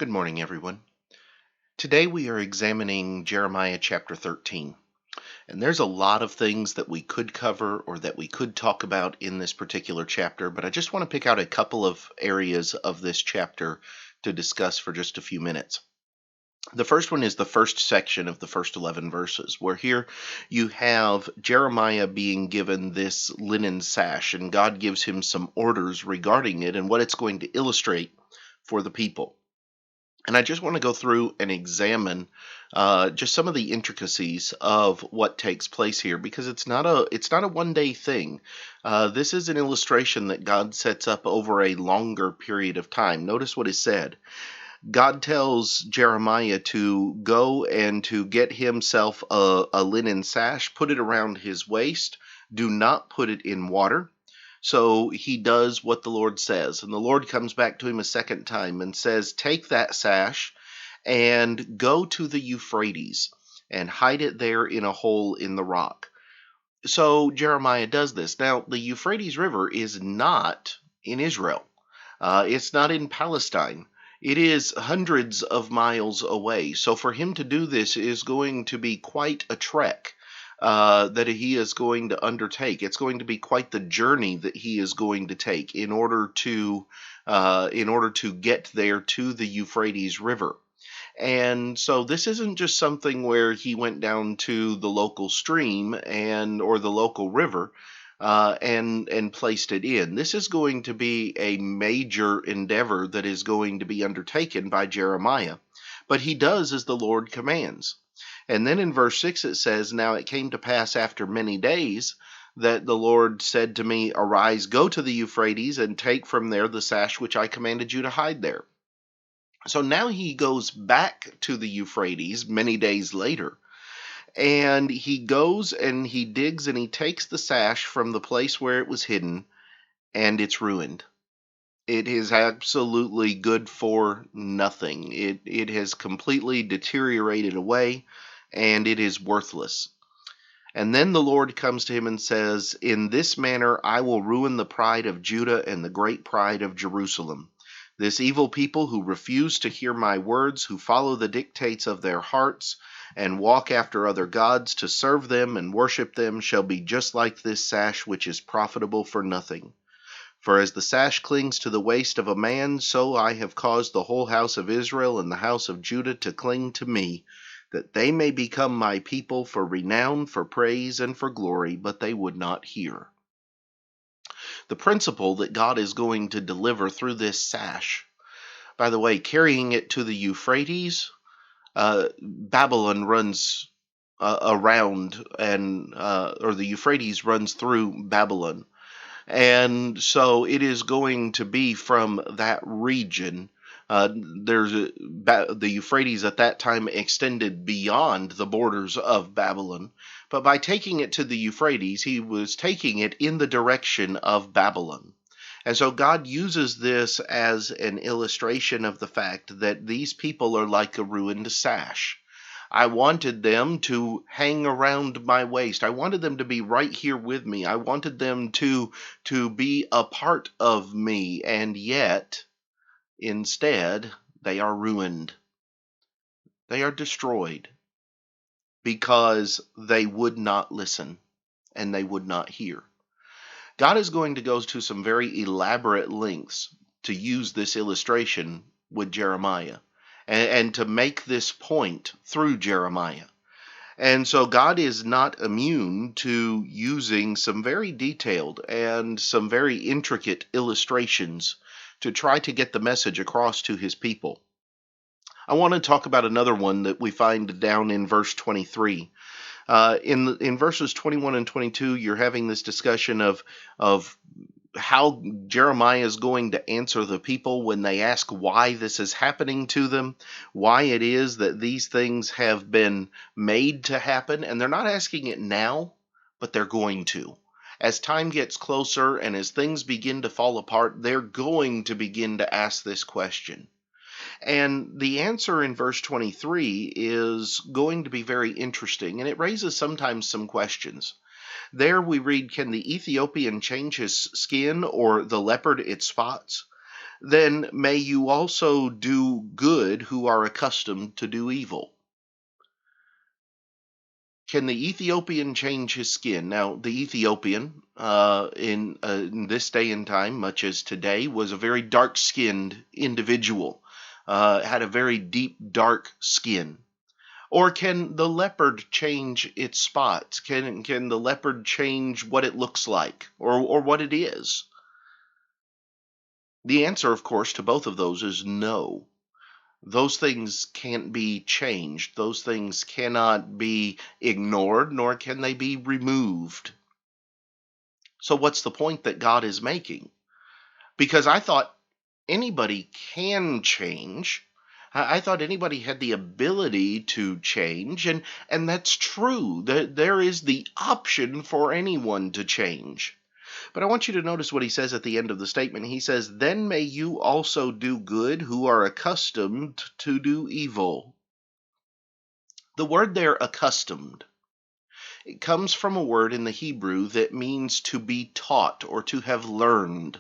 Good morning, everyone. Today we are examining Jeremiah chapter 13. And there's a lot of things that we could cover or that we could talk about in this particular chapter, but I just want to pick out a couple of areas of this chapter to discuss for just a few minutes. The first one is the first section of the first 11 verses, where here you have Jeremiah being given this linen sash, and God gives him some orders regarding it and what it's going to illustrate for the people. And I just want to go through and examine just some of the intricacies of what takes place here, because it's not a one day thing. This is an illustration that God sets up over a longer period of time. Notice what is said. God tells Jeremiah to go and to get himself a linen sash, put it around his waist. Do not put it in water. So he does what the Lord says. And the Lord comes back to him a second time and says, take that sash and go to the Euphrates and hide it there in a hole in the rock. So Jeremiah does this. Now, the Euphrates River is not in Israel. It's not in Palestine. It is hundreds of miles away. So for him to do this is going to be quite a trek that he is going to undertake. It's going to be quite the journey that he is going to take in order to get there to the Euphrates River. And so this isn't just something where he went down to the local stream or the local river and placed it in. This is going to be a major endeavor that is going to be undertaken by Jeremiah. But he does as the Lord commands. And then in verse 6 it says, now it came to pass after many days that the Lord said to me, arise, go to the Euphrates, and take from there the sash which I commanded you to hide there. So now he goes back to the Euphrates many days later, and he goes and he digs and he takes the sash from the place where it was hidden, and it's ruined. It is absolutely good for nothing. It has completely deteriorated away, and it is worthless. And then the Lord comes to him and says, in this manner I will ruin the pride of Judah and the great pride of Jerusalem. This evil people who refuse to hear my words, who follow the dictates of their hearts, and walk after other gods to serve them and worship them, shall be just like this sash which is profitable for nothing. For as the sash clings to the waist of a man, so I have caused the whole house of Israel and the house of Judah to cling to me, that they may become my people for renown, for praise, and for glory, but they would not hear. The principle that God is going to deliver through this sash, by the way, carrying it to the Euphrates, Babylon runs around, or the Euphrates runs through Babylon. And so it is going to be from that region. The Euphrates at that time extended beyond the borders of Babylon. But by taking it to the Euphrates, he was taking it in the direction of Babylon. And so God uses this as an illustration of the fact that these people are like a ruined sash. I wanted them to hang around my waist. I wanted them to be right here with me. I wanted them to be a part of me, and yet, instead, they are ruined. They are destroyed because they would not listen and they would not hear. God is going to go to some very elaborate lengths to use this illustration with Jeremiah and to make this point through Jeremiah. And so God is not immune to using some very detailed and some very intricate illustrations to try to get the message across to his people. I want to talk about another one that we find down in verse 23. In verses 21 and 22, you're having this discussion of how Jeremiah is going to answer the people when they ask why this is happening to them, why it is that these things have been made to happen. And they're not asking it now, but they're going to. As time gets closer and as things begin to fall apart, they're going to begin to ask this question. And the answer in verse 23 is going to be very interesting, and it raises sometimes some questions. There we read, can the Ethiopian change his skin or the leopard its spots? Then may you also do good who are accustomed to do evil. Can the Ethiopian change his skin? Now, the Ethiopian, in this day and time, much as today, was a very dark-skinned individual, had a very deep, dark skin. Or can the leopard change its spots? Can the leopard change what it looks like, or what it is? The answer, of course, to both of those is no. Those things can't be changed. Those things cannot be ignored, nor can they be removed. So what's the point that God is making? Because I thought anybody can change. I thought anybody had the ability to change, and that's true. There is the option for anyone to change. But I want you to notice what he says at the end of the statement. He says, "Then may you also do good who are accustomed to do evil." The word there, accustomed, it comes from a word in the Hebrew that means to be taught or to have learned.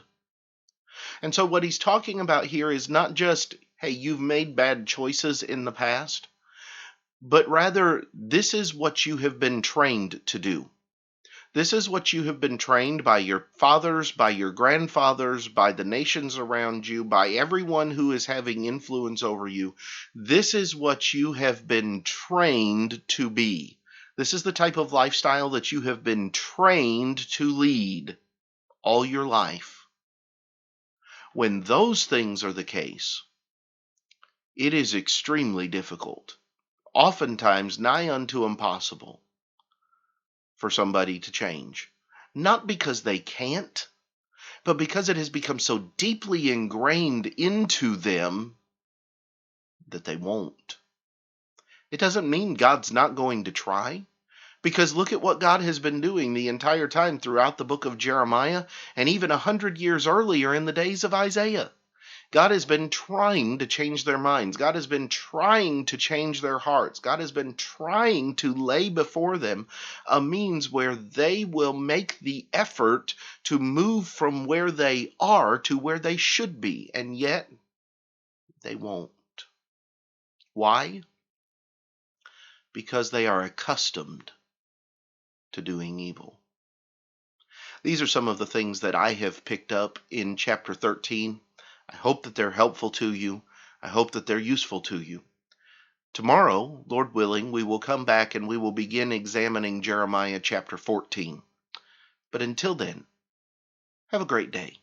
And so what he's talking about here is not just, hey, you've made bad choices in the past, but rather this is what you have been trained to do. This is what you have been trained by your fathers, by your grandfathers, by the nations around you, by everyone who is having influence over you. This is what you have been trained to be. This is the type of lifestyle that you have been trained to lead all your life. When those things are the case, it is extremely difficult, oftentimes nigh unto impossible, for somebody to change. Not because they can't, but because it has become so deeply ingrained into them that they won't. It doesn't mean God's not going to try, because look at what God has been doing the entire time throughout the book of Jeremiah, and even 100 years earlier in the days of Isaiah. God has been trying to change their minds. God has been trying to change their hearts. God has been trying to lay before them a means where they will make the effort to move from where they are to where they should be, and yet they won't. Why? Because they are accustomed to doing evil. These are some of the things that I have picked up in chapter 13. I hope that they're helpful to you. I hope that they're useful to you. Tomorrow, Lord willing, we will come back and we will begin examining Jeremiah chapter 14. But until then, have a great day.